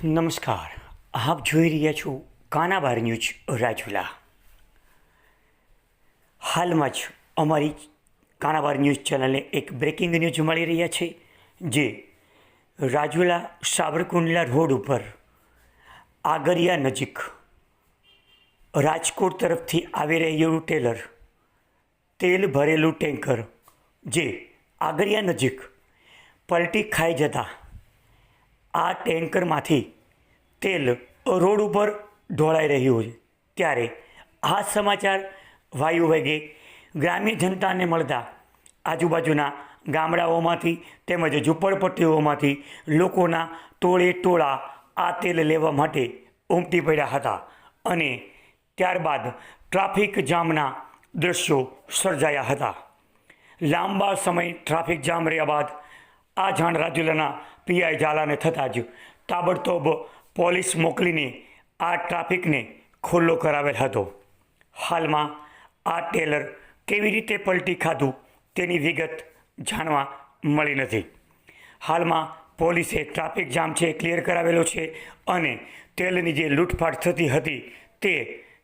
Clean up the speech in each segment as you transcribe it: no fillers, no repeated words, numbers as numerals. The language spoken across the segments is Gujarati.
નમસ્કાર, આપ જોઈ રહ્યા છો કાનાબાર ન્યૂઝ રાજુલા. હાલમાં જ અમારી કાનાબાર ન્યૂઝ ચેનલને એક બ્રેકિંગ ન્યૂઝ મળી રહ્યા છે, જે રાજુલા સાવરકુંડલા રોડ ઉપર આગરિયા નજીક રાજકોટ તરફથી આવી રહેલું ટેલર તેલ ભરેલું ટેન્કર જે આગરિયા નજીક પલટી ખાઈ જતા આ ટેન્કરમાંથી તેલ રોડ ઉપર ઢોળાઈ રહ્યું છે. ત્યારે આ સમાચાર વાયુ વેગે ગ્રામ્ય જનતાને મળતા આજુબાજુના ગામડાઓમાંથી તેમજ ઝૂંપડપટ્ટીઓમાંથી લોકોના ટોળે ટોળા આ તેલ લેવા માટે ઉમટી પડ્યા હતા અને ત્યારબાદ ટ્રાફિક જામના દૃશ્યો સર્જાયા હતા. લાંબા સમય ટ્રાફિક જામ રહ્યા બાદ આ જાણ રાજુલાના પીઆઈ ઝાલાને થતાં જ તાબડતોબ પોલીસ મોકલીને આ ટ્રાફિકને ખુલ્લો કરાવેલ હતો. હાલમાં આ ટેલર કેવી રીતે પલટી ખાધું તેની વિગત જાણવા મળી નથી. હાલમાં પોલીસે ટ્રાફિક જામ છે ક્લિયર કરાવેલો છે અને તેલની જે લૂંટફાટ થતી હતી તે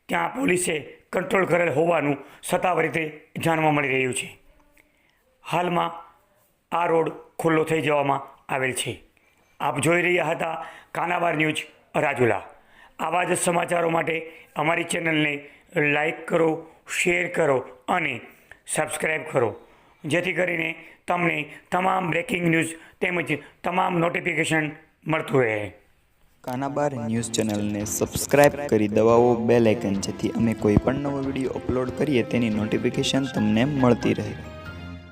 ત્યાં પોલીસે કંટ્રોલ કરેલ હોવાનું સત્તાવાર રીતે જાણવા મળી રહ્યું છે. હાલમાં આ રોડ ખુલ્લો થઈ જવામાં આવેલ છે. આપ જોઈ રહ્યા હતા કાનાબાર ન્યૂઝ રાજુલા. આવા જ સમાચારો માટે અમારી ચેનલને લાઈક કરો, શેર કરો અને સબસ્ક્રાઈબ કરો, જેથી કરીને તમને તમામ બ્રેકિંગ ન્યૂઝ તેમજ તમામ નોટિફિકેશન મળતું રહે. કાનાબાર ન્યૂઝ ચેનલને સબસ્ક્રાઇબ કરી દબાવો બેલ આઇકન, જેથી અમે કોઈ પણ નવો વિડીયો અપલોડ કરીએ તેની નોટિફિકેશન તમને મળતી રહે.